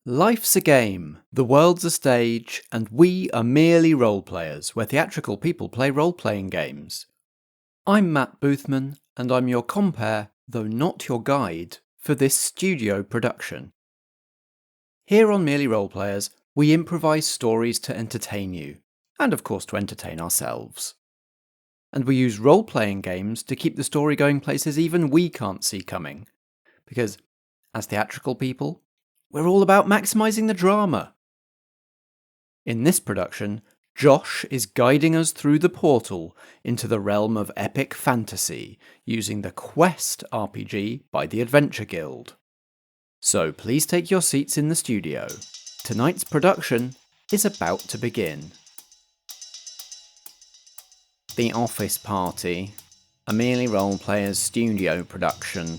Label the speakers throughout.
Speaker 1: Life's a game, the world's a stage, and we are merely role-players, where theatrical people play role-playing games. I'm Matt Boothman, and I'm your compere, though not your guide, for this studio production. Here on Merely Role-Players, we improvise stories to entertain you, and of course to entertain ourselves. And we use role-playing games to keep the story going places even we can't see coming, because, as theatrical people, we're all about maximising the drama. In this production, Josh is guiding us through the portal into the realm of epic fantasy using the Quest RPG by the Adventure Guild. So please take your seats in the studio. Tonight's production is about to begin. The Office Party, a Merely Role-Players studio production.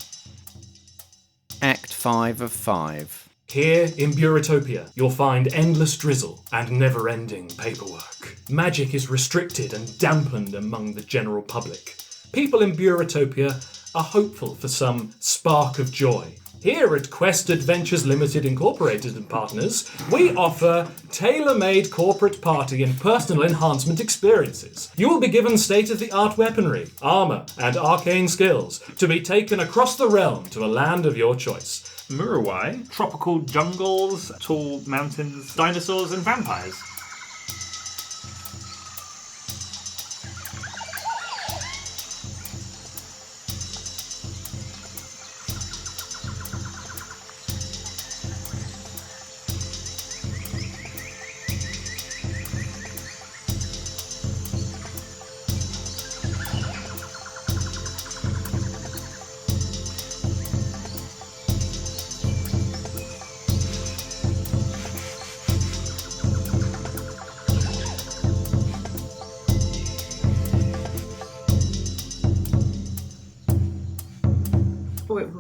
Speaker 1: Act 5 of 5.
Speaker 2: Here in Bureautopia, you'll find endless drizzle and never-ending paperwork. Magic is restricted and dampened among the general public. People in Bureautopia are hopeful for some spark of joy. Here at Quest Adventures Limited Incorporated and Partners, we offer tailor-made corporate party and personal enhancement experiences. You will be given state-of-the-art weaponry, armour, and arcane skills to be taken across the realm to a land of your choice.
Speaker 3: Murawai, tropical jungles, tall mountains, dinosaurs and vampires.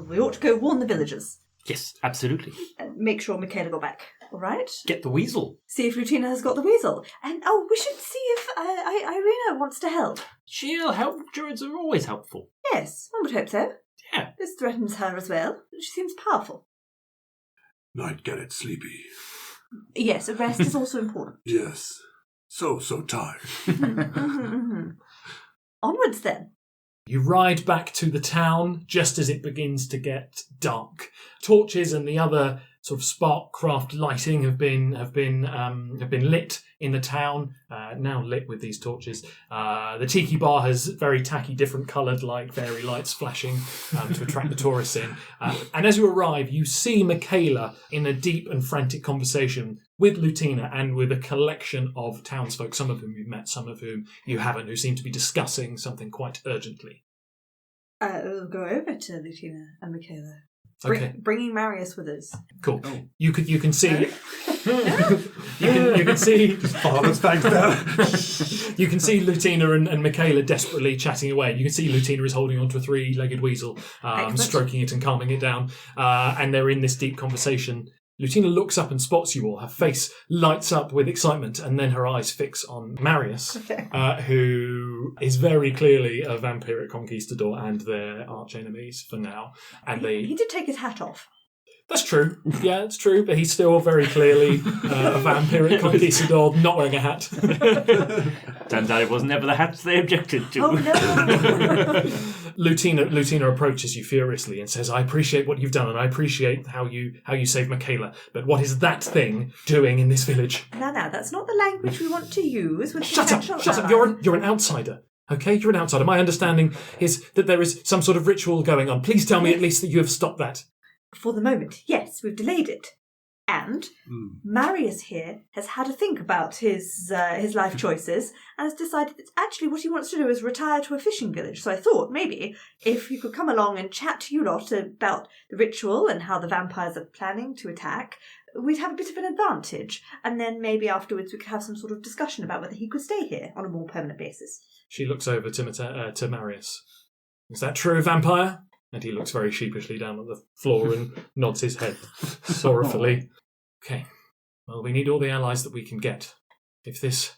Speaker 4: We ought to go warn the villagers.
Speaker 3: Yes, absolutely.
Speaker 4: And make sure Michaela got back. All right?
Speaker 3: Get the weasel.
Speaker 4: See if Lutina has got the weasel. And, we should see if Irina wants to help.
Speaker 3: She'll help. Druids are always helpful.
Speaker 4: Yes, one would hope so.
Speaker 3: Yeah.
Speaker 4: This threatens her as well. She seems powerful.
Speaker 5: Night Gannet sleepy.
Speaker 4: Yes, a rest is also important.
Speaker 5: Yes. So tired.
Speaker 4: Onwards then.
Speaker 2: You ride back to the town just as it begins to get dark. Torches and the other sort of spark craft lighting have been lit in the town. Now lit with these torches. The tiki bar has very tacky, different coloured, like fairy lights flashing to attract the tourists in. And as you arrive, you see Michaela in a deep and frantic conversation with Lutina and with a collection of townsfolk, some of whom you've met, some of whom you haven't, who seem to be discussing something quite urgently.
Speaker 4: We'll go over to Lutina and Michaela.
Speaker 2: Okay.
Speaker 4: Bringing Marius with us.
Speaker 2: Cool. You can see. you can see.
Speaker 5: Father's thanks there.
Speaker 2: You can see Lutina and Michaela desperately chatting away. You can see Lutina is holding onto a three-legged weasel, stroking it and calming it down, and they're in this deep conversation. Lutina looks up and spots you all. Her face lights up with excitement, and then her eyes fix on Marius, who is very clearly a vampiric conquistador and their arch enemies for now. And
Speaker 4: he did take his hat off.
Speaker 2: That's true. Yeah, it's true. But he's still very clearly a vampiric conquistador, not wearing a hat.
Speaker 3: Turns out it wasn't ever the hats they objected to.
Speaker 4: Oh, no.
Speaker 2: Lutina approaches you furiously and says, "I appreciate what you've done, and I appreciate how you saved Michaela. But what is that thing doing in this village?"
Speaker 4: Now, that's not the language we want to use with
Speaker 2: Shut up! You're an outsider. Okay, you're an outsider. My understanding is that there is some sort of ritual going on. Please tell me at least that you have stopped that.
Speaker 4: For the moment, yes, we've delayed it. And Marius here has had a think about his life choices and has decided that actually what he wants to do is retire to a fishing village. So I thought maybe if you could come along and chat to you lot about the ritual and how the vampires are planning to attack, we'd have a bit of an advantage. And then maybe afterwards we could have some sort of discussion about whether he could stay here on a more permanent basis.
Speaker 2: She looks over to Marius. "Is that true, vampire?" And he looks very sheepishly down at the floor and nods his head sorrowfully. "Okay, well, we need all the allies that we can get. If this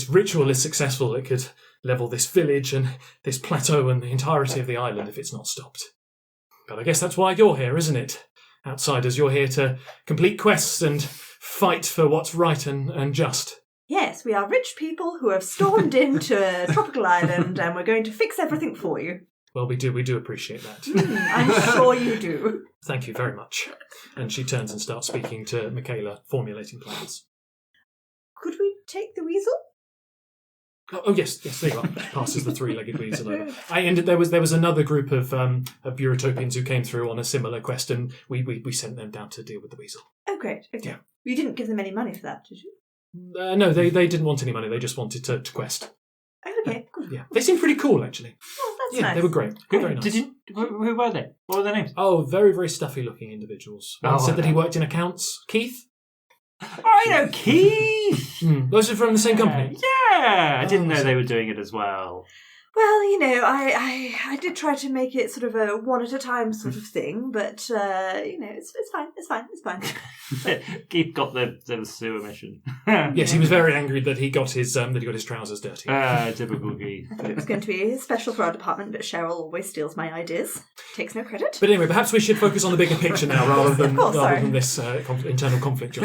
Speaker 2: ritual is successful, it could level this village and this plateau and the entirety of the island if it's not stopped. But I guess that's why you're here, isn't it? outsiders. You're here to complete quests and fight for what's right and just.
Speaker 4: Yes, we are rich people who have stormed into a tropical island and we're going to fix everything for you.
Speaker 2: Well, we do appreciate that.
Speaker 4: I'm sure you do.
Speaker 2: Thank you very much. And she turns and starts speaking to Michaela, formulating plans.
Speaker 4: Could we take the weasel?
Speaker 2: Oh yes, there you are. Passes the three-legged weasel over. There was another group of Bureautopians who came through on a similar quest, and we sent them down to deal with the weasel.
Speaker 4: Oh, great. Okay.
Speaker 2: Yeah.
Speaker 4: You didn't give them any money for that, did you?
Speaker 2: No, they didn't want any money. They just wanted to quest.
Speaker 4: Oh, okay. Good.
Speaker 2: Yeah, they seemed pretty cool actually.
Speaker 4: Oh, that's
Speaker 2: Yeah,
Speaker 4: nice.
Speaker 2: they were great. Very nice.
Speaker 3: Who were they? What were their names?
Speaker 2: Oh, very, very stuffy-looking individuals. One said that he worked in accounts. Keith?
Speaker 3: I know Keith!
Speaker 2: Those are from the same company?
Speaker 3: Yeah! I didn't know they were doing it as well.
Speaker 4: Well, I did try to make it sort of a one at a time sort of thing, but it's fine.
Speaker 3: Keith got the sewer mission.
Speaker 2: Yes, he was very angry that he got his trousers dirty.
Speaker 3: Typical Keith.
Speaker 4: It was going to be special for our department, but Cheryl always steals my ideas. Takes no credit.
Speaker 2: But anyway, perhaps we should focus on the bigger picture now rather
Speaker 4: Sorry.
Speaker 2: than this internal conflict.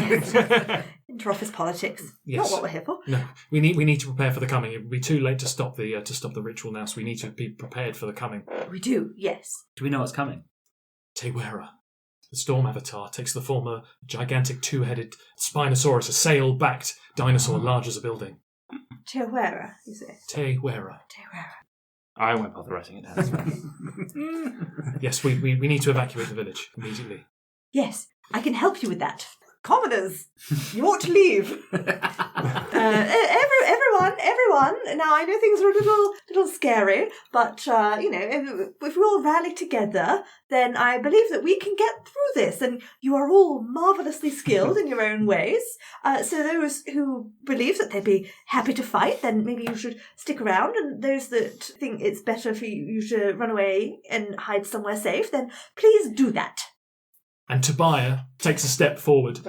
Speaker 4: Inter-office politics.
Speaker 2: Yes.
Speaker 4: Not what we're here for.
Speaker 2: No, we need to prepare for the coming. It would be too late to stop the ritual now, so we need to be prepared for the coming.
Speaker 4: We do, yes.
Speaker 3: Do we know what's coming?
Speaker 2: Tewera, the storm avatar, takes the form of a gigantic two-headed Spinosaurus, a sail-backed dinosaur large as a building.
Speaker 4: Tewera, you say?
Speaker 2: Tewera.
Speaker 3: I won't bother writing it down.
Speaker 2: Yes, we need to evacuate the village immediately.
Speaker 4: Yes, I can help you with that. Commoners, you ought to leave. Everyone. Now, I know things are a little scary, but, if we all rally together, then I believe that we can get through this. And you are all marvellously skilled in your own ways. So those who believe that they'd be happy to fight, then maybe you should stick around. And those that think it's better for you to run away and hide somewhere safe, then please do that.
Speaker 2: And Tobiah takes a step forward.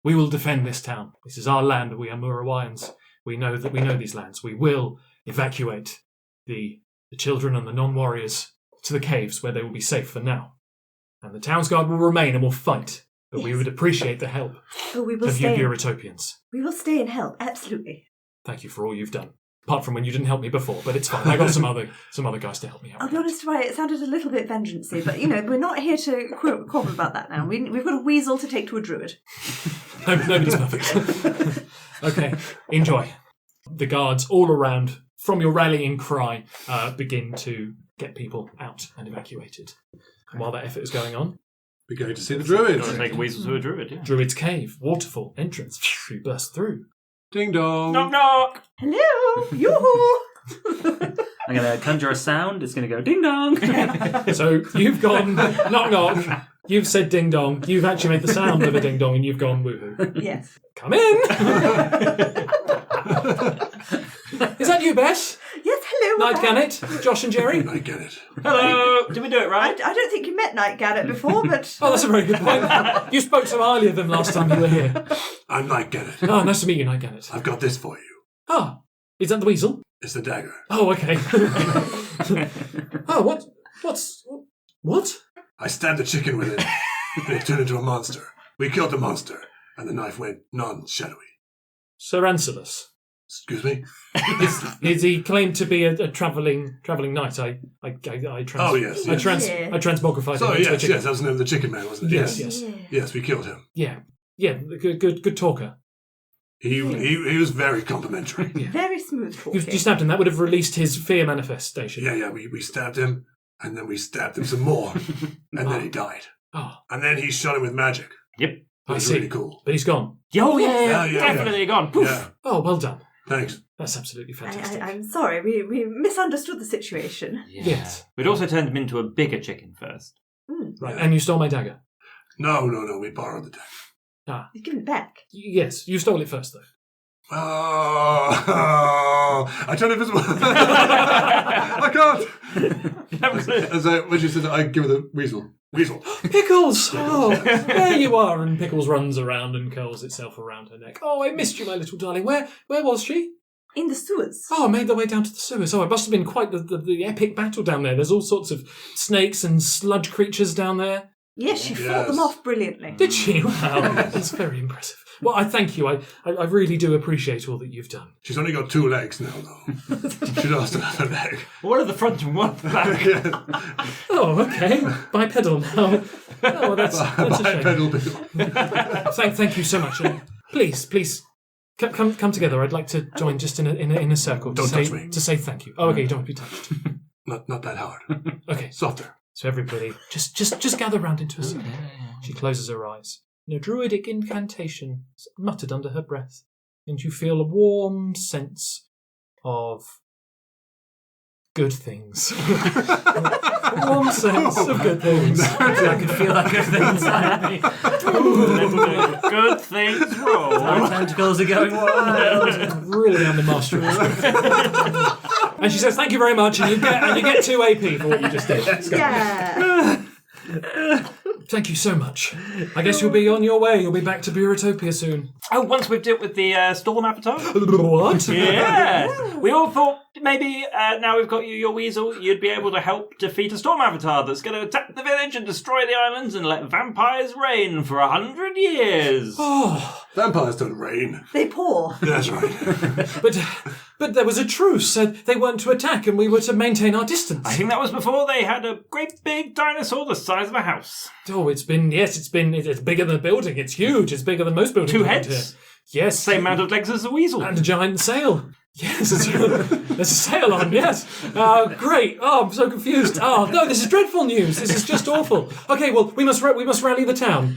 Speaker 2: We will defend this town. This is our land. We are Murawaians. We know these lands. We will evacuate the children and the non-warriors to the caves where they will be safe for now. And the town's guard will remain and will fight. But we would appreciate the help of you Bureautopians.
Speaker 4: We will stay and help, absolutely.
Speaker 2: Thank you for all you've done. Apart from when you didn't help me before, but it's fine. I got some other guys to help me out.
Speaker 4: I'll be honest, right, it sounded a little bit vengeancey, but, we're not here to quibble about that now. We've got a weasel to take to a druid.
Speaker 2: Nobody's perfect. Okay, enjoy. The guards all around, from your rallying cry, begin to get people out and evacuated. And while that effort is going on,
Speaker 5: We're going to see the druids.
Speaker 3: Got to take a weasel to a druid, yeah.
Speaker 2: Druid's Cave, waterfall, entrance. You burst through.
Speaker 5: Ding dong.
Speaker 3: Knock knock!
Speaker 4: Hello! Yoo-hoo!
Speaker 6: I'm going to conjure a sound. It's going to go ding dong.
Speaker 2: So you've gone knock knock. You've said ding dong. You've actually made the sound of a ding dong, and you've gone woohoo.
Speaker 4: Yes.
Speaker 2: Come in. Is that you, Bess?
Speaker 4: Yes, hello.
Speaker 2: Night Gannet, Josh and Jerry.
Speaker 5: I get it.
Speaker 3: Hello! Did we do it
Speaker 4: I
Speaker 3: right?
Speaker 4: don't think you met Night Gannet before, but...
Speaker 2: Oh, that's a very good point. You spoke so highly of them last time you were here.
Speaker 5: I'm Night Gannet.
Speaker 2: Oh, nice to meet you, Night Gannet.
Speaker 5: I've got this for you.
Speaker 2: Ah, is that the weasel?
Speaker 5: It's the dagger.
Speaker 2: Oh, okay. Oh, what?
Speaker 5: I stabbed the chicken with it, and it turned into a monster. We killed the monster, and the knife went non-shadowy.
Speaker 2: Sir Anselus.
Speaker 5: Excuse me?
Speaker 2: Is he claimed to be a travelling knight? I
Speaker 5: Oh, yes.
Speaker 2: I transmogrified
Speaker 5: So,
Speaker 2: him into a
Speaker 5: yes,
Speaker 2: chicken.
Speaker 5: that was the name of the chicken man, wasn't it?
Speaker 2: Yes.
Speaker 5: Yes, we killed him.
Speaker 2: Yeah, good talker.
Speaker 5: He was very complimentary.
Speaker 2: Yeah.
Speaker 4: Very smooth talking.
Speaker 2: You stabbed him. That would have released his fear manifestation.
Speaker 5: Yeah, we stabbed him, and then we stabbed him some more, and then he died.
Speaker 2: Oh,
Speaker 5: And then he shot him with magic.
Speaker 3: Yep.
Speaker 5: It
Speaker 2: I
Speaker 5: was
Speaker 2: see.
Speaker 5: really cool.
Speaker 2: But he's gone.
Speaker 3: Oh, yeah,
Speaker 5: Yeah.
Speaker 3: definitely gone. Poof.
Speaker 5: Yeah,
Speaker 2: Oh, well done.
Speaker 5: thanks.
Speaker 2: That's absolutely fantastic.
Speaker 4: I'm sorry, we misunderstood the situation.
Speaker 2: Yes.
Speaker 3: We'd also turned him into a bigger chicken first.
Speaker 2: Right, and you stole my dagger.
Speaker 5: No, we borrowed the dagger.
Speaker 4: You've given it back.
Speaker 2: Yes, you stole it first, though.
Speaker 5: Oh, I turned invisible. I can't. As when she said, I give her the weasel.
Speaker 2: Pickles! Oh, there you are. And Pickles runs around and curls itself around her neck. Oh, I missed you, my little darling. Where was she?
Speaker 4: In the sewers.
Speaker 2: Oh, I made their way down to the sewers. Oh, it must have been quite the epic battle down there. There's all sorts of snakes and sludge creatures down there.
Speaker 4: Yes, she fought them off brilliantly.
Speaker 2: Did she? Wow, that's very impressive. Well, I thank you. I really do appreciate all that you've done.
Speaker 5: She's only got 2 legs now, though. She lost another leg.
Speaker 3: One at the front and one at the back.
Speaker 2: Oh, okay. Bipedal now. Oh, well, that's a shame.
Speaker 5: Bipedal.
Speaker 2: Thank you so much. Please, come together. I'd like to join just in a circle
Speaker 5: Don't touch me.
Speaker 2: to say thank you. Oh, okay. You don't want to be touched.
Speaker 5: Not that hard.
Speaker 2: Okay.
Speaker 5: Softer.
Speaker 2: So everybody, just gather round into a circle. She closes her eyes. A druidic incantation is muttered under her breath, and you feel a warm sense of good things. A warm sense of good things.
Speaker 6: I can feel that good things happening.
Speaker 3: Good things roll.
Speaker 6: My tentacles are going wild.
Speaker 2: Really am the master of this. And she says, "Thank you very much," and you get 2 AP for what you just did.
Speaker 4: Yeah.
Speaker 2: Thank you so much. I guess you'll be on your way. You'll be back to Bureautopia soon.
Speaker 3: Oh, once we've dealt with the Storm Avatar?
Speaker 2: What?
Speaker 3: Yes. We all thought maybe now we've got you, your weasel, you'd be able to help defeat a Storm Avatar that's going to attack the village and destroy the islands and let vampires reign for 100 years.
Speaker 2: Oh,
Speaker 5: Vampires don't reign.
Speaker 4: They pour.
Speaker 5: That's right.
Speaker 2: but there was a truce. Said they weren't to attack and we were to maintain our distance.
Speaker 3: I think that was before they had a great big dinosaur the size of a house.
Speaker 2: Oh, it's bigger than a building. It's huge. It's bigger than most buildings.
Speaker 3: 2
Speaker 2: around
Speaker 3: heads.
Speaker 2: Here. Yes.
Speaker 3: Same amount of legs as a weasel.
Speaker 2: And a giant sail. Yes, there's a sail on, yes. Great. Oh, I'm so confused. Oh, no, this is dreadful news. This is just awful. Okay, well, we must rally the town.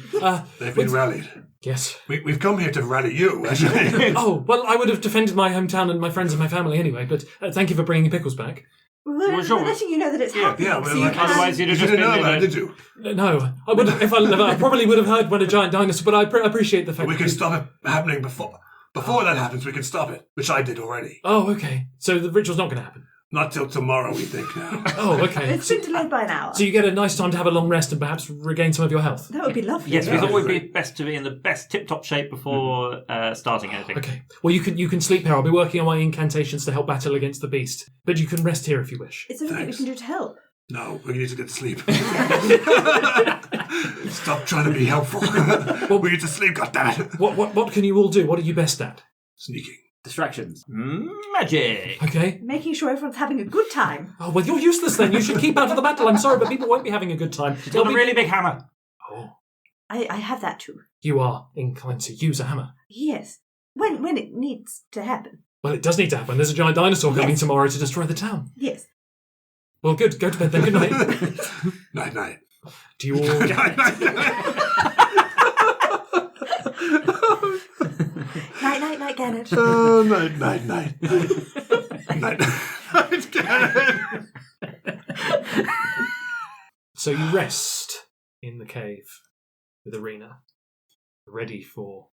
Speaker 5: They've been rallied.
Speaker 2: Yes.
Speaker 5: We've come here to rally you, actually.
Speaker 2: Oh, well, I would have defended my hometown and my friends and my family anyway, but thank you for bringing pickles back.
Speaker 4: We're letting you know that it's happening.
Speaker 5: Yeah,
Speaker 4: so you can...
Speaker 3: Otherwise you'd have
Speaker 5: You
Speaker 3: just
Speaker 5: didn't know
Speaker 3: been
Speaker 5: about
Speaker 3: in
Speaker 5: it, did you?
Speaker 2: No, I would have, I probably would have heard when a giant dinosaur, but I appreciate the fact
Speaker 5: We
Speaker 2: that
Speaker 5: can stop it happening before. Before that happens, we can stop it, which I did already.
Speaker 2: Oh, okay. So the ritual's not going to happen?
Speaker 5: Not till tomorrow, we think now.
Speaker 2: Oh, okay.
Speaker 4: It's been delayed by an hour.
Speaker 2: So you get a nice time to have a long rest and perhaps regain some of your health?
Speaker 4: That would be lovely.
Speaker 3: Yes, we
Speaker 5: Yeah.
Speaker 3: thought it would be best to be in the best tip-top shape before starting anything.
Speaker 2: Okay. Well, you can sleep here. I'll be working on my incantations to help battle against the beast. But you can rest here if you wish.
Speaker 4: Is there anything we can do to help?
Speaker 5: No, we need to get to sleep. Stop trying to be helpful. We need to sleep, goddammit.
Speaker 2: What can you all do? What are you best at?
Speaker 5: Sneaking.
Speaker 6: Distractions.
Speaker 3: Magic!
Speaker 2: Okay.
Speaker 4: Making sure everyone's having a good time.
Speaker 2: Oh, well, you're useless then. You should keep out of the battle. I'm sorry, but people won't be having a good time.
Speaker 3: It's got a really big hammer.
Speaker 2: Oh,
Speaker 4: I have that too.
Speaker 2: you are inclined to use a hammer.
Speaker 4: Yes. When it needs to happen.
Speaker 2: Well, it does need to happen. There's a giant dinosaur coming tomorrow to destroy the town.
Speaker 4: Yes.
Speaker 2: Well, good. Go to bed then. Good night.
Speaker 5: Night.
Speaker 2: Do you all...
Speaker 4: Night, Gannet.
Speaker 5: Oh, night. Night.
Speaker 2: So you rest in the cave with Arena, ready for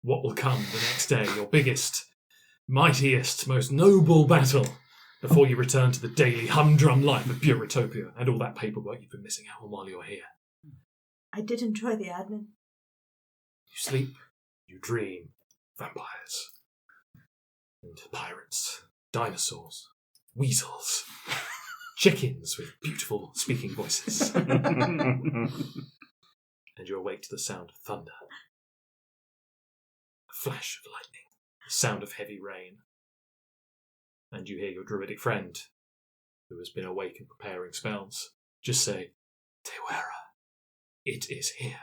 Speaker 2: what will come the next day, your biggest, mightiest, most noble battle, before you return to the daily humdrum life of Bureautopia and all that paperwork you've been missing out on while you're here.
Speaker 4: I did enjoy the admin.
Speaker 2: You sleep, you dream, vampires, and pirates, dinosaurs, weasels, chickens with beautiful speaking voices. And you awake to the sound of thunder, a flash of lightning, the sound of heavy rain. And you hear your druidic friend, who has been awake and preparing spells, just say, Tewera, it is here.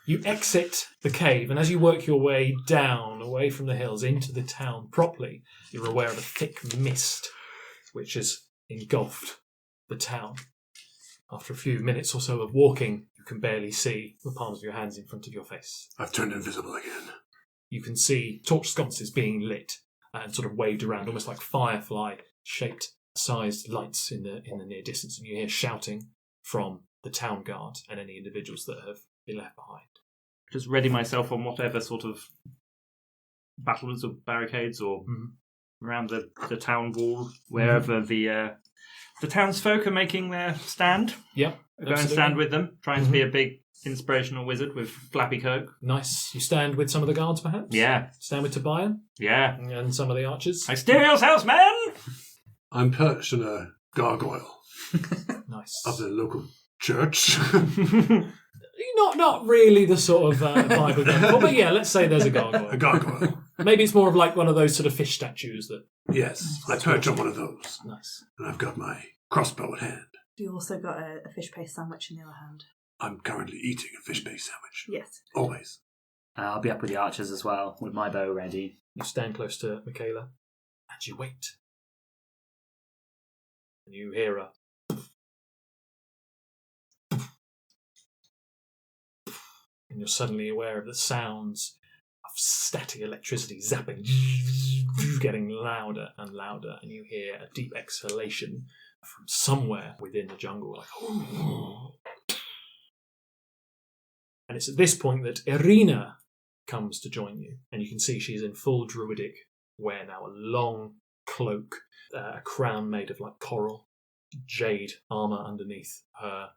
Speaker 2: You exit the cave, and as you work your way down, away from the hills, into the town properly, you're aware of a thick mist, which has engulfed the town. After a few minutes or so of walking, you can barely see the palms of your hands in front of your face.
Speaker 5: I've turned invisible again.
Speaker 2: You can see torch sconces being lit and sort of waved around, almost like firefly-shaped sized lights in the near distance, and you hear shouting from the town guard and any individuals that have been left behind.
Speaker 3: Just ready myself on whatever sort of battlements or barricades or around the town wall, wherever the townsfolk are making their stand.
Speaker 2: Yep.
Speaker 3: I go and stand with them, trying to be a big inspirational wizard with flappy coat.
Speaker 2: Nice. You stand with some of the guards, perhaps?
Speaker 3: Yeah.
Speaker 2: Stand with Tobiah?
Speaker 3: Yeah.
Speaker 2: And some of the archers?
Speaker 3: Mysterious house, man!
Speaker 5: I'm perched on a gargoyle
Speaker 2: Nice.
Speaker 5: of the local church.
Speaker 2: Not really the sort of vibe we're going for, but yeah, let's say there's a gargoyle.
Speaker 5: A gargoyle.
Speaker 2: Maybe it's more of like one of those sort of fish statues that...
Speaker 5: Yes, I perch on one of those.
Speaker 2: Nice.
Speaker 5: And I've got my crossbow at hand.
Speaker 4: You also got a fish paste sandwich in the other hand.
Speaker 5: I'm currently eating a fish-based sandwich.
Speaker 4: Yes.
Speaker 5: Always.
Speaker 6: I'll be up with the archers as well, with my bow ready.
Speaker 2: You stand close to Michaela, and you wait. And you hear a... And you're suddenly aware of the sounds of static electricity zapping, getting louder and louder, and you hear a deep exhalation from somewhere within the jungle, like... And it's at this point that Irina comes to join you, and you can see she's in full druidic wear now, a long cloak, a crown made of like coral, jade armour underneath her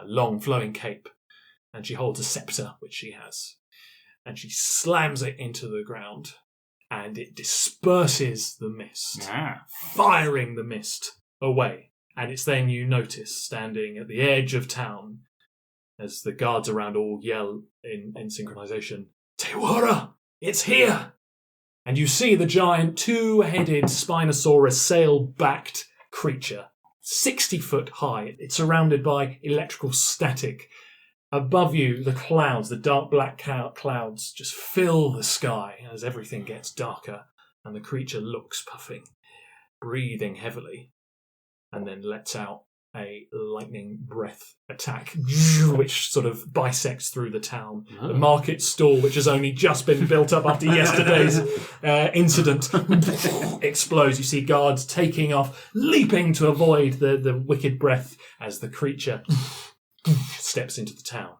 Speaker 2: long flowing cape, and she holds a sceptre which she has, and she slams it into the ground, and it disperses the mist, firing the mist away. And it's then you notice, standing at the edge of town, as the guards around all yell in synchronization, "Tewara, it's here!" And you see the giant two-headed Spinosaurus sail-backed creature, 60 foot high. It's surrounded by electrical static. Above you, the clouds, the dark black clouds, just fill the sky as everything gets darker, and the creature looks puffing, breathing heavily, and then lets out a lightning breath attack, which sort of bisects through the town. Oh. The market stall, which has only just been built up after yesterday's incident, explodes. You see guards taking off, leaping to avoid the wicked breath as the creature steps into the town.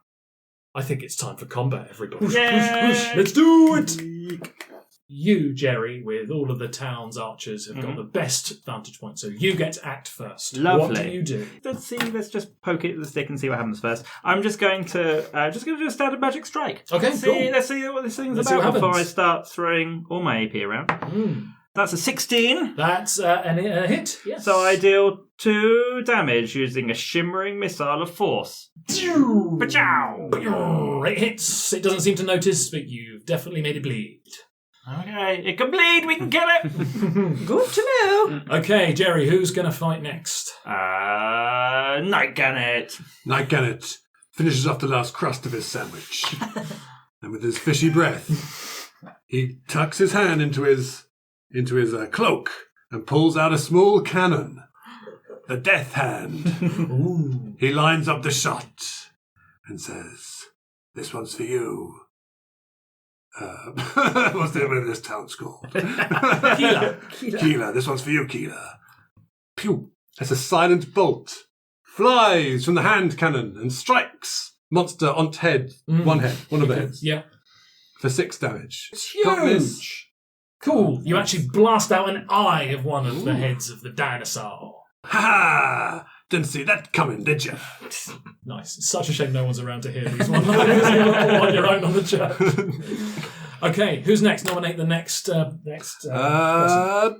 Speaker 2: I think it's time for combat, everybody.
Speaker 3: Yeah.
Speaker 2: Let's do it! You, Jerry, with all of the town's archers, have got the best vantage point, so you get to act first.
Speaker 3: Lovely.
Speaker 2: What do you do?
Speaker 3: Let's just poke it with the stick and see what happens first. I'm just going to do a standard magic strike.
Speaker 2: Okay,
Speaker 3: Let's see what this thing's about before I start throwing all my AP around. That's a 16.
Speaker 2: That's a hit, yes.
Speaker 3: So I deal 2 damage using a shimmering missile of force. Pachow!
Speaker 2: It hits. It doesn't seem to notice, but you've definitely made it bleed.
Speaker 3: Okay, it can bleed. We can kill it.
Speaker 4: Good to know.
Speaker 2: Okay, Jerry, who's going to fight next?
Speaker 3: Night Gannet.
Speaker 5: Night Gannet finishes off the last crust of his sandwich. And with his fishy breath, he tucks his hand into his cloak and pulls out a small cannon. The death hand.
Speaker 2: Ooh.
Speaker 5: He lines up the shot and says, "This one's for you." What's the name of this town's called? Keela. This one's for you, Keela. Pew! As a silent bolt flies from the hand cannon and strikes monster on head. One of the heads.
Speaker 2: Yeah.
Speaker 5: For 6 damage.
Speaker 2: It's huge. Cool. You actually blast out an eye of one of the heads of the dinosaur.
Speaker 5: Ha ha! Didn't see that coming, did you?
Speaker 2: Nice. It's such a shame no one's around to hear these one-liners. You're all on your own on the chat. Okay, who's next? Nominate the next person.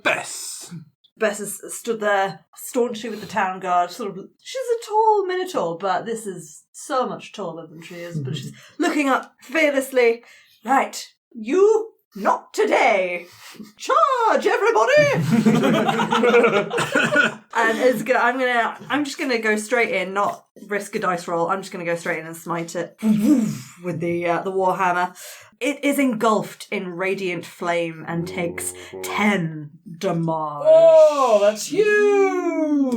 Speaker 5: Bess.
Speaker 4: Bess has stood there staunchly with the town guard. She's a tall minotaur, but this is so much taller than she is. But she's looking up fearlessly. Right, you. Not today! Charge, everybody! And I'm just gonna go straight in, not risk a dice roll. I'm just gonna go straight in and smite it with the warhammer. It is engulfed in radiant flame and takes 10 damage.
Speaker 2: Oh, that's huge!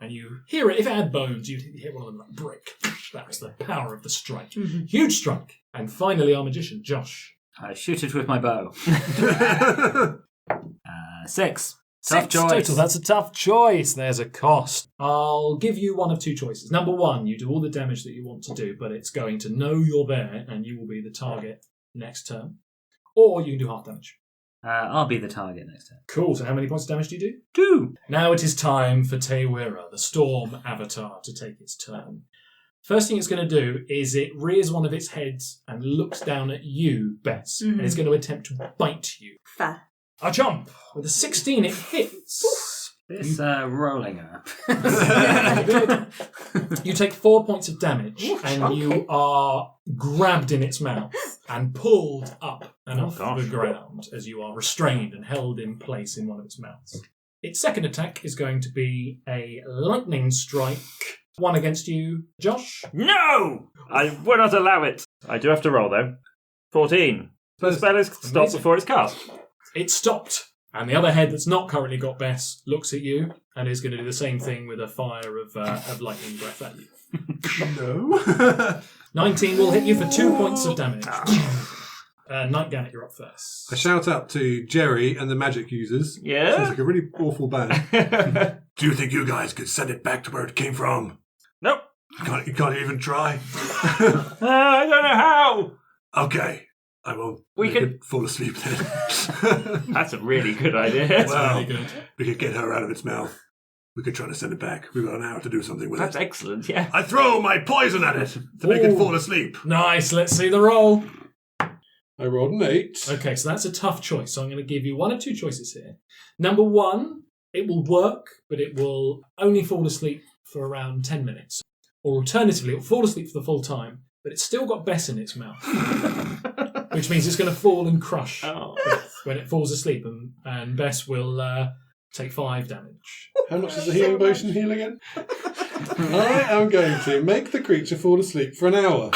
Speaker 2: And you hear it. If it had bones, you'd hit one of them like brick. That's the power of the strike. Huge strike. And finally, our magician, Josh.
Speaker 6: I shoot it with my bow. 6. Tough
Speaker 2: 6
Speaker 6: choice.
Speaker 2: total. That's a tough choice. There's a cost. I'll give you one of 2 choices. Number 1, you do all the damage that you want to do, but it's going to know you're there and you will be the target next turn. Or you can do half damage.
Speaker 6: I'll be the target next time.
Speaker 2: Cool. So how many points of damage do you do?
Speaker 6: 2.
Speaker 2: Now it is time for Tewira, the storm avatar, to take its turn. First thing it's going to do is it rears one of its heads and looks down at you, Bess, and it's going to attempt to bite you.
Speaker 4: Fair.
Speaker 2: A jump! With a 16, it hits.
Speaker 6: This rolling up.
Speaker 2: You take 4 points of damage, and you are grabbed in its mouth and pulled up and off the ground as you are restrained and held in place in one of its mouths. Its second attack is going to be a lightning strike. One against you, Josh.
Speaker 3: No! I will not allow it. I do have to roll, though. 14. The spell is stopped before it's cast.
Speaker 2: It's stopped. And the other head that's not currently got Bess looks at you and is going to do the same thing with a fire of lightning breath at you.
Speaker 5: No.
Speaker 2: 19 will hit you for 2 points of damage. Night Gannet, you're up first.
Speaker 5: I shout out to Jerry and the magic users.
Speaker 3: Yeah?
Speaker 5: Sounds like a really awful band. Do you think you guys could send it back to where it came from?
Speaker 3: Nope.
Speaker 5: You can't even try?
Speaker 3: I don't know how.
Speaker 5: Okay. I won't
Speaker 3: We
Speaker 5: make
Speaker 3: could
Speaker 5: it fall asleep then.
Speaker 3: That's a really good idea.
Speaker 5: Well,
Speaker 2: Really good.
Speaker 5: we could get her out of its mouth. We could try to send it back. We've got an hour to do something with
Speaker 3: That's
Speaker 5: it.
Speaker 3: excellent, yeah.
Speaker 5: I throw my poison at it to make it fall asleep.
Speaker 2: Nice, let's see the roll.
Speaker 5: I rolled an 8.
Speaker 2: Okay, so that's a tough choice. So I'm going to give you one of two choices here. Number one, it will work, but it will only fall asleep for around 10 minutes. Or alternatively, it will fall asleep for the full time, but it's still got Bess in its mouth. Which means it's going to fall and crush when it falls asleep, and Bess will take 5 damage.
Speaker 5: How much is the healing potion heal again? I am going to make the creature fall asleep for an hour.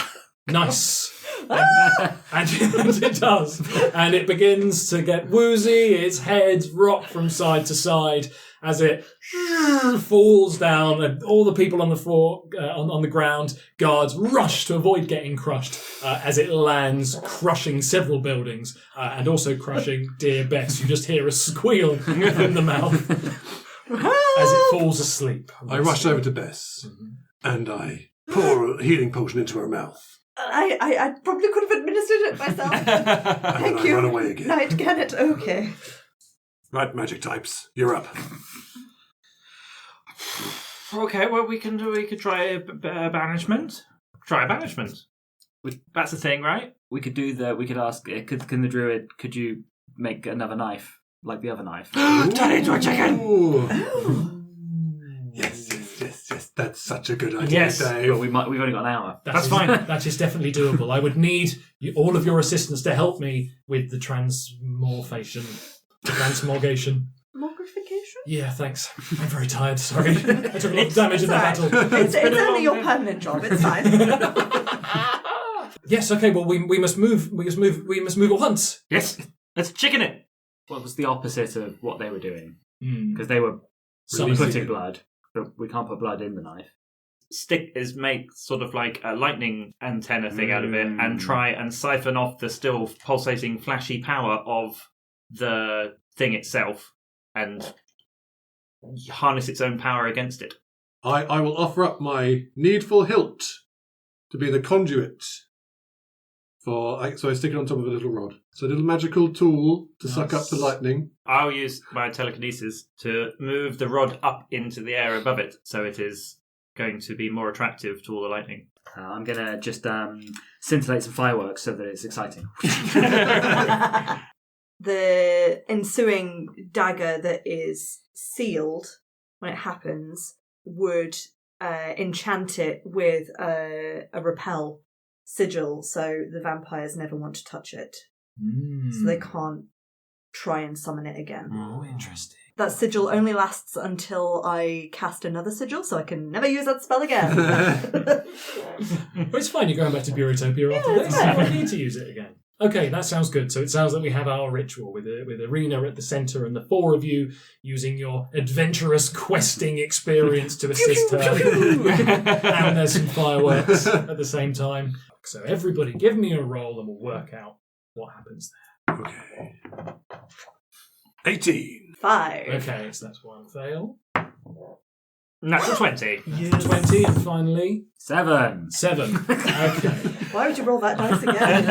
Speaker 2: Nice. And it does. And it begins to get woozy, its head rock from side to side as it falls down, and all the people on the floor, on the ground, guards rush to avoid getting crushed as it lands, crushing several buildings and also crushing dear Bess. You just hear a squeal from the mouth as it falls asleep.
Speaker 5: I rush over to Bess and I pour a healing potion into her mouth.
Speaker 4: I probably could have administered it myself. Thank you.
Speaker 5: Run away again.
Speaker 4: Night Gannet, okay.
Speaker 5: Right, magic types, you're up.
Speaker 3: Okay, well, we could try a banishment. Try a banishment. That's the thing, right?
Speaker 6: We could ask, can the druid, could you make another knife, like the other knife?
Speaker 3: Turn it into a chicken!
Speaker 5: Ooh. Yes. That's such a good idea,
Speaker 3: Yes,
Speaker 5: Dave.
Speaker 6: But we've only got an hour.
Speaker 2: That's
Speaker 3: fine.
Speaker 2: That is definitely doable. I would need all of your assistance to help me with the transmorphation. Transmogration.
Speaker 4: Mogrification?
Speaker 2: Yeah, thanks. I'm very tired, sorry. I took a lot of damage in that battle.
Speaker 4: It's only your permanent job, it's fine.
Speaker 2: Yes, okay, well we must move at once.
Speaker 3: Yes, let's chicken it.
Speaker 6: What was the opposite of what they were doing?
Speaker 2: Mm.
Speaker 6: Because they were
Speaker 2: Summoning
Speaker 6: putting
Speaker 2: it.
Speaker 6: blood, but we can't put blood in the knife.
Speaker 3: Make sort of like a lightning antenna thing out of it and try and siphon off the still pulsating flashy power of the thing itself and harness its own power against it.
Speaker 5: I will offer up my needful hilt to be the conduit so I stick it on top of a little rod. So a little magical tool to suck up the lightning.
Speaker 3: I'll use my telekinesis to move the rod up into the air above it, so it is going to be more attractive to all the lightning.
Speaker 6: I'm going to just scintillate some fireworks so that it's exciting.
Speaker 4: The ensuing dagger that is sealed when it happens would enchant it with a repel sigil, so the vampires never want to touch it. So they can't try and summon it again.
Speaker 2: Oh, interesting.
Speaker 4: That sigil only lasts until I cast another sigil, so I can never use that spell again.
Speaker 2: But it's fine, you're going back to Bureautopia after
Speaker 4: Yeah,
Speaker 2: this.
Speaker 4: it's
Speaker 2: You
Speaker 4: fine.
Speaker 2: don't need to use it again. Okay, that sounds good. So it sounds like we have our ritual with Arena at the centre and the four of you using your adventurous questing experience to assist her. And there's some fireworks at the same time. So everybody give me a roll and we'll work out what happens there.
Speaker 5: Okay. 18.
Speaker 4: 5.
Speaker 2: Okay, so that's one fail.
Speaker 3: Natural 20.
Speaker 2: 20 and finally
Speaker 6: 7.
Speaker 2: 7. Okay.
Speaker 4: Why would you roll that dice again?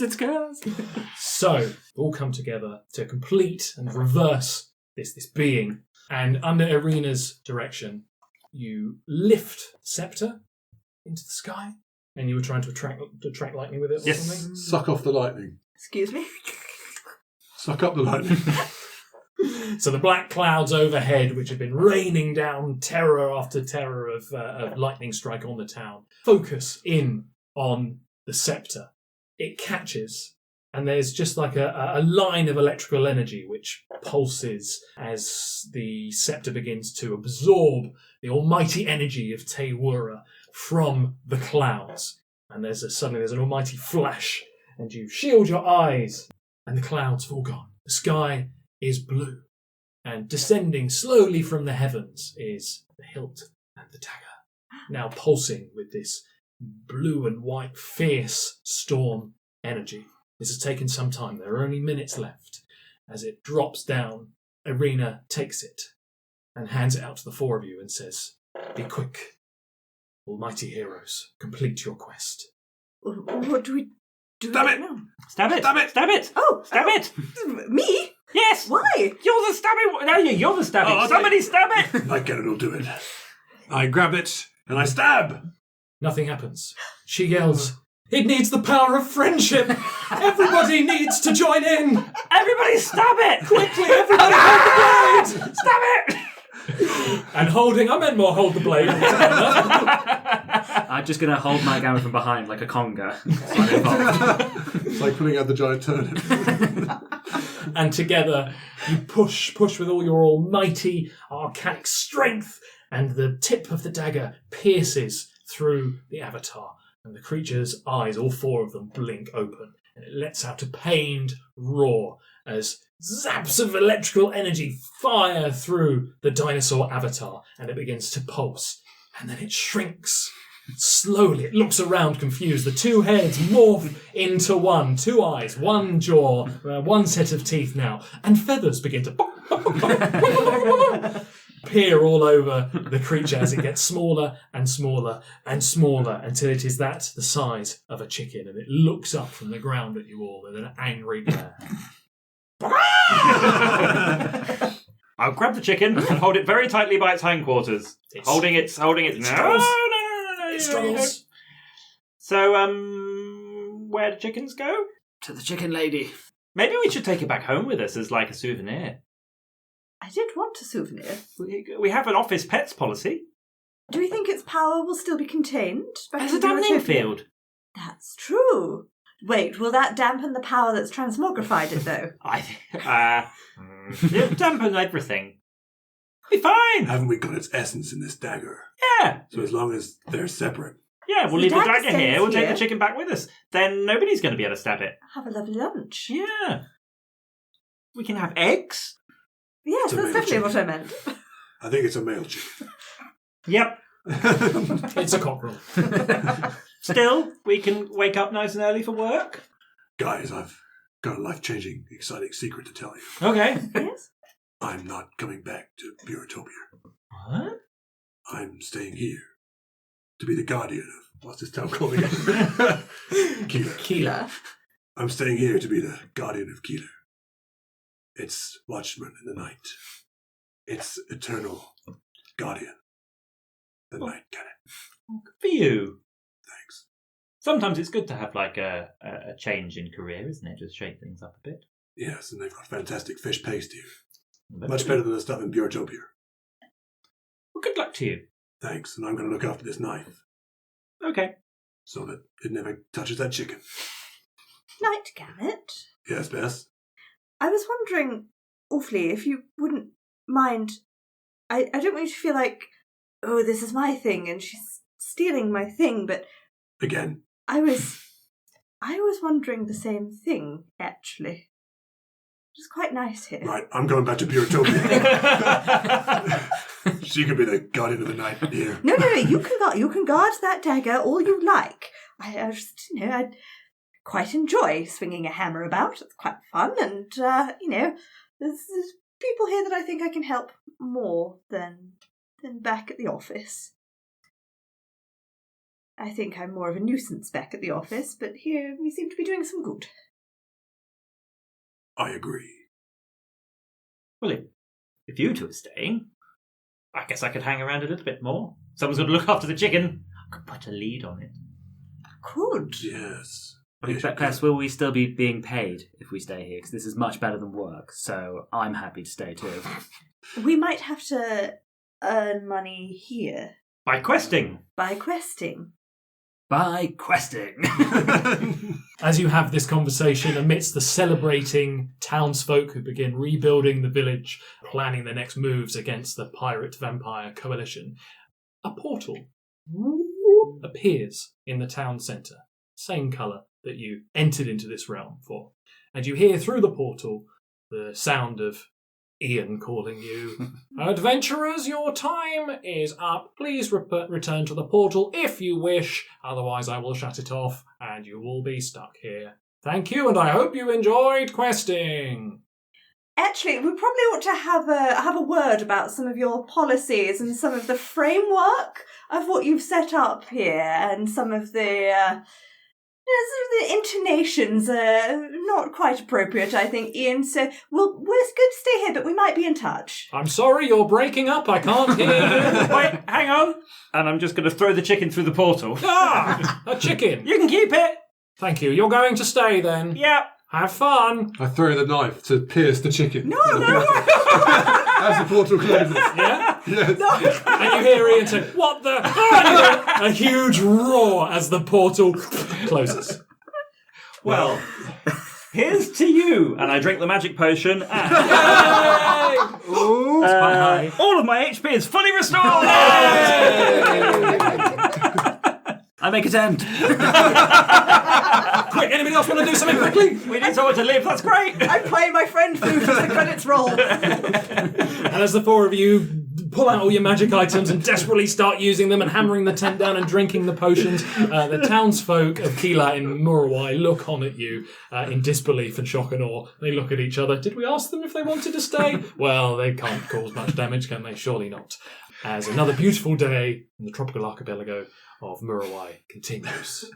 Speaker 6: It's cursed.
Speaker 2: So, all come together to complete and reverse this being. And under Arena's direction, you lift Scepter into the sky. And you were trying to attract lightning with it or
Speaker 3: Yes.
Speaker 2: something?
Speaker 5: Suck off the lightning.
Speaker 4: Excuse me?
Speaker 5: Suck up the lightning.
Speaker 2: So the black clouds overhead, which have been raining down terror after terror of lightning strike on the town, focus in on the scepter. It catches, and there's just like a line of electrical energy which pulses as the scepter begins to absorb the almighty energy of Tewura from the clouds. And suddenly there's an almighty flash, and you shield your eyes, and the clouds fall gone. The sky is blue, and descending slowly from the heavens is the hilt and the dagger, now pulsing with this blue and white fierce storm energy. This has taken some time. There are only minutes left. As it drops down, Irina takes it and hands it out to the four of you and says, "Be quick, almighty heroes, complete your quest."
Speaker 4: What do we do?
Speaker 5: Stab it!
Speaker 4: now?
Speaker 3: Stab it!
Speaker 5: Stab it!
Speaker 3: Stab it!
Speaker 4: Oh,
Speaker 3: Stab it!
Speaker 4: Me?
Speaker 3: Yes!
Speaker 4: Why?
Speaker 3: You're the stabbing. No, you're the stabbing.
Speaker 5: Oh, okay.
Speaker 3: Somebody stab it!
Speaker 5: I Gannet will do it. I grab it and I stab.
Speaker 2: Nothing happens. She yells, "It needs the power of friendship! Everybody needs to join in!
Speaker 3: Everybody stab it!
Speaker 2: Quickly, everybody hold the blade!"
Speaker 3: Stab it!
Speaker 2: And holding, I meant more hold the blade.
Speaker 6: I'm just going to hold my gamma from behind like a conga. Slightly involved.
Speaker 5: It's like putting out the giant turnip.
Speaker 2: And together you push with all your almighty archaic strength, and the tip of the dagger pierces through the avatar, and the creature's eyes, all four of them, blink open, and it lets out a pained roar as zaps of electrical energy fire through the dinosaur avatar, and it begins to pulse, and then it shrinks. Slowly, it looks around confused. The two heads morph into one. Two eyes, one jaw, one set of teeth now. And feathers begin to appear all over the creature as it gets smaller and smaller and smaller until it is the size of a chicken. And it looks up from the ground at you all with an angry glare.
Speaker 3: I'll grab the chicken and hold it very tightly by its hindquarters. Holding it.
Speaker 2: struggles.
Speaker 3: No.
Speaker 2: It struggles.
Speaker 3: So, where do chickens go?
Speaker 6: To the chicken lady.
Speaker 3: Maybe we should take it back home with us as like a souvenir.
Speaker 4: I did want a souvenir.
Speaker 3: We have an office pets policy.
Speaker 4: Do we think its power will still be contained? back
Speaker 3: There's
Speaker 4: in
Speaker 3: a damning
Speaker 4: Bureautopian?
Speaker 3: field.
Speaker 4: That's true. Wait, will that dampen the power that's transmogrified it, though?
Speaker 3: I think, it'll dampen everything. Be fine.
Speaker 5: Haven't we got its essence in this dagger?
Speaker 3: Yeah.
Speaker 5: So as long as they're separate.
Speaker 3: Yeah, we'll
Speaker 4: The
Speaker 3: leave the
Speaker 4: dagger
Speaker 3: dagger here.
Speaker 4: stays
Speaker 3: We'll take
Speaker 4: here.
Speaker 3: the chicken back with us. Then nobody's going to be able to stab it.
Speaker 4: Have a lovely lunch.
Speaker 3: Yeah. We can have eggs.
Speaker 4: Yes,
Speaker 5: It's a
Speaker 4: that's
Speaker 5: male
Speaker 4: definitely
Speaker 5: chicken.
Speaker 4: what I meant.
Speaker 5: I think it's a male chicken.
Speaker 3: Yep.
Speaker 2: It's a cockerel.
Speaker 3: Still, we can wake up nice and early for work.
Speaker 5: Guys, I've got a life-changing, exciting secret to tell you.
Speaker 3: Okay.
Speaker 4: Yes?
Speaker 5: I'm not coming back to Bureautopia.
Speaker 3: What?
Speaker 5: I'm staying here to be the guardian of, what's this town called again? Keeler.
Speaker 2: Keeler.
Speaker 5: I'm staying here to be the guardian of Keeler. It's watchman in the night. It's eternal guardian. The night Gannet.
Speaker 3: Good for you.
Speaker 5: Thanks.
Speaker 3: Sometimes it's good to have like a change in career, isn't it? Just shake things up a bit.
Speaker 5: Yes, and they've got fantastic fish paste here. Much better than the stuff in Bureautopia.
Speaker 3: Well, good luck to you.
Speaker 5: Thanks, and I'm going to look after this knife
Speaker 3: Okay.
Speaker 5: so that it never touches that chicken.
Speaker 4: Night, Gannet.
Speaker 5: Yes, Bess?
Speaker 4: I was wondering, awfully, if you wouldn't mind. I don't want you to feel like, oh, this is my thing and she's stealing my thing, but
Speaker 5: Again.
Speaker 4: I was wondering the same thing, actually. It's quite nice here.
Speaker 5: Right, I'm going back to Bureautopia. She can be the guardian of the night here.
Speaker 4: No, you can guard that dagger all you like. I just, I quite enjoy swinging a hammer about. It's quite fun, and there's people here that I think I can help more than back at the office. I think I'm more of a nuisance back at the office, but here we seem to be doing some good.
Speaker 5: I agree.
Speaker 3: Well, if you two are staying, I guess I could hang around a little bit more. Someone's got to look after the chicken. I could put a lead on it.
Speaker 4: Could.
Speaker 5: Yes.
Speaker 6: Bess, will we still be being paid if we stay here? Because this is much better than work, so I'm happy to stay too.
Speaker 4: We might have to earn money here.
Speaker 3: By questing.
Speaker 4: By questing.
Speaker 6: By questing.
Speaker 2: As you have this conversation amidst the celebrating townsfolk who begin rebuilding the village, planning their next moves against the pirate-vampire coalition, a portal appears in the town centre, same colour that you entered into this realm for. And you hear through the portal the sound of Ian calling you, "Adventurers, your time is up. Please return to the portal if you wish. Otherwise, I will shut it off and you will be stuck here. Thank you, and I hope you enjoyed questing."
Speaker 4: Actually, we probably ought to have a word about some of your policies and some of the framework of what you've set up here, and some of the intonations are not quite appropriate, I think, Ian. So it's good to stay here, but we might be in touch.
Speaker 2: I'm sorry, you're breaking up. I can't hear you.
Speaker 3: Wait, hang on. And I'm just going to throw the chicken through the portal.
Speaker 2: Ah, a chicken.
Speaker 3: You can keep it.
Speaker 2: Thank you. You're going to stay then.
Speaker 3: Yep.
Speaker 2: Have fun.
Speaker 5: I throw the knife to pierce the chicken.
Speaker 4: No.
Speaker 5: As the portal closes.
Speaker 2: Yeah?
Speaker 5: Yes.
Speaker 2: And you hear Ian say, "What the?" A huge roar as the portal closes.
Speaker 3: Well, here's to you. And I drink the magic potion. And
Speaker 5: Ooh.
Speaker 6: Quite high.
Speaker 3: all of my HP is fully restored.
Speaker 6: I make a tent.
Speaker 2: Quick, anybody else want to do something quickly?
Speaker 3: We need someone to live. That's great.
Speaker 4: I'm playing my friend flute as the credits roll.
Speaker 2: And as the four of you pull out all your magic items and desperately start using them and hammering the tent down and drinking the potions, the townsfolk of Keela in Murawai look on at you in disbelief and shock and awe. They look at each other. Did we ask them if they wanted to stay? Well, they can't cause much damage, can they? Surely not. As another beautiful day in the tropical archipelago of Murawai continues.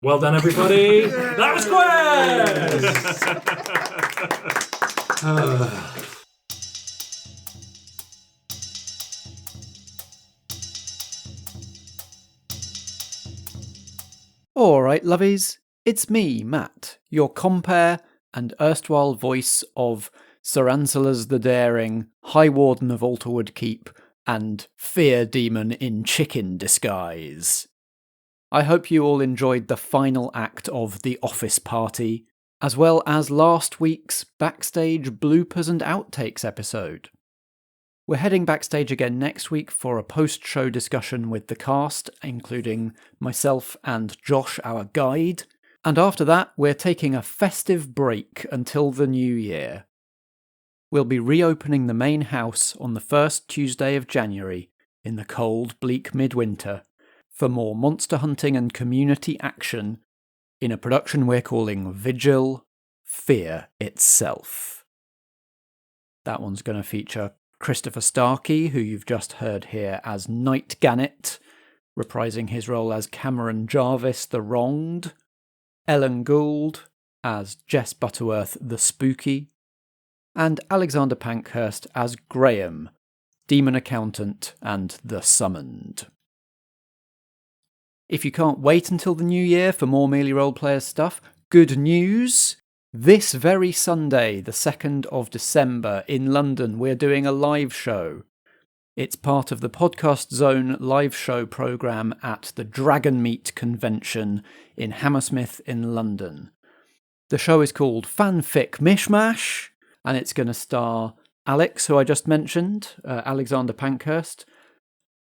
Speaker 2: Well done, everybody. That was Quest!
Speaker 1: Alright, lovies, it's me, Matt, your compere and erstwhile voice of Sir Ancillus the Daring, High Warden of Alderwood Keep, and Fear Demon in chicken disguise. I hope you all enjoyed the final act of The Office Party, as well as last week's backstage bloopers and outtakes episode. We're heading backstage again next week for a post-show discussion with the cast, including myself and Josh, our guide. And after that, we're taking a festive break until the new year. We'll be reopening the main house on the first Tuesday of January, in the cold, bleak midwinter, for more monster hunting and community action in a production we're calling Vigil, Fear Itself. That one's going to feature Christopher Starkey, who you've just heard here as Knight Gannet, reprising his role as Cameron Jarvis the Wronged, Ellen Gould as Jess Butterworth the Spooky, and Alexander Pankhurst as Graham, Demon Accountant and the Summoned. If you can't wait until the new year for more Merely Roleplayers stuff, good news! This very Sunday, the 2nd of December, in London, we're doing a live show. It's part of the Podcast Zone live show programme at the Dragon Meat Convention in Hammersmith in London. The show is called Fanfic Mishmash, and it's going to star Alex, who I just mentioned, Alexander Pankhurst,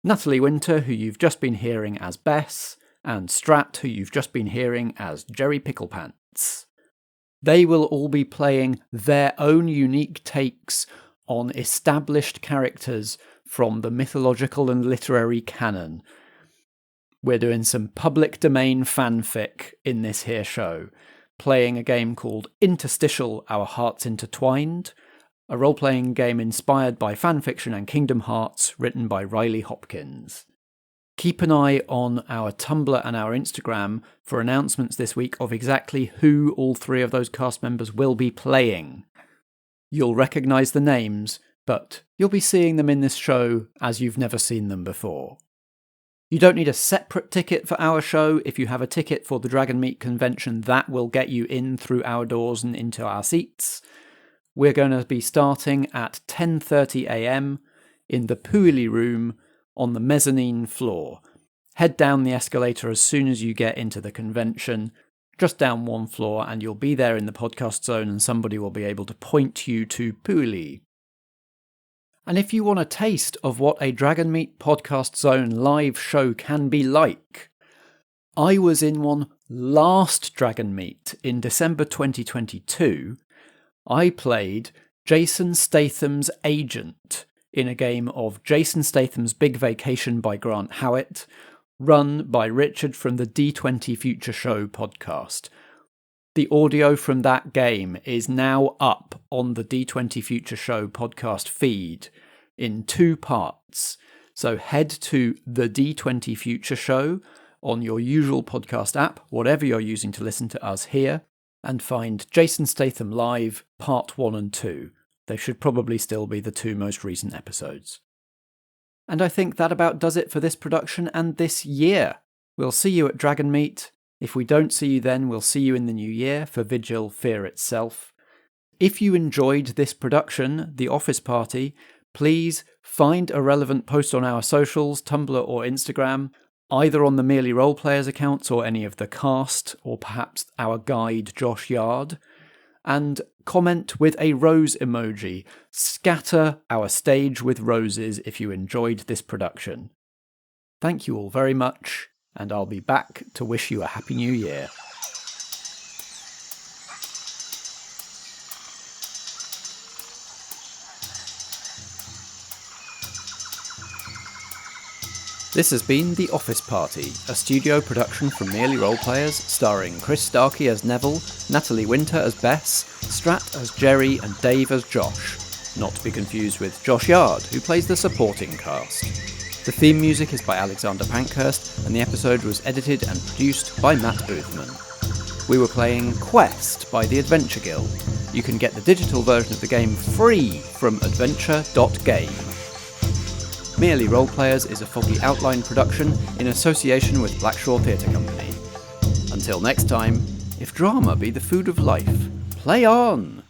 Speaker 1: Natalie Winter, who you've just been hearing as Bess, and Strat, who you've just been hearing as Jerry Picklepants. They will all be playing their own unique takes on established characters from the mythological and literary canon. We're doing some public domain fanfic in this here show, playing a game called Interstitial Our Hearts Intertwined, a role-playing game inspired by fanfiction and Kingdom Hearts written by Riley Hopkins. Keep an eye on our Tumblr and our Instagram for announcements this week of exactly who all three of those cast members will be playing. You'll recognise the names, but you'll be seeing them in this show as you've never seen them before. You don't need a separate ticket for our show. If you have a ticket for the Dragonmeet convention, that will get you in through our doors and into our seats. We're going to be starting at 10:30 a.m. in the Puili room on the mezzanine floor. Head down the escalator as soon as you get into the convention, just down one floor, and you'll be there in the podcast zone and somebody will be able to point you to Puili. And if you want a taste of what a Dragonmeet Podcast Zone live show can be like, I was in one last Dragonmeet in December 2022. I played Jason Statham's agent in a game of Jason Statham's Big Vacation by Grant Howitt, run by Richard from the D20 Future Show podcast. The audio from that game is now up on the D20 Future Show podcast feed in 2 parts. So head to the D20 Future Show on your usual podcast app, whatever you're using to listen to us here, and find Jason Statham Live Part 1 and 2. They should probably still be the 2 most recent episodes. And I think that about does it for this production and this year. We'll see you at Dragonmeet. If we don't see you then, we'll see you in the new year for Vigil Fear itself. If you enjoyed this production, The Office Party, please find a relevant post on our socials, Tumblr or Instagram, either on the Merely Roleplayers accounts or any of the cast, or perhaps our guide Josh Yard, and comment with a rose emoji. Scatter our stage with roses if you enjoyed this production. Thank you all very much, and I'll be back to wish you a Happy New Year. This has been The Office Party, a studio production from Merely Roleplayers, starring Chris Starkey as Neville, Natalie Winter as Bess, Strat as Jerry, and Dave as Josh. Not to be confused with Josh Yard, who plays the supporting cast. The theme music is by Alexander Pankhurst, and the episode was edited and produced by Matt Boothman. We were playing Quest by the Adventure Guild. You can get the digital version of the game free from adventure.game. Merely Roleplayers is a Foggy Outline production in association with Blackshaw Theatre Company. Until next time, if drama be the food of life, play on!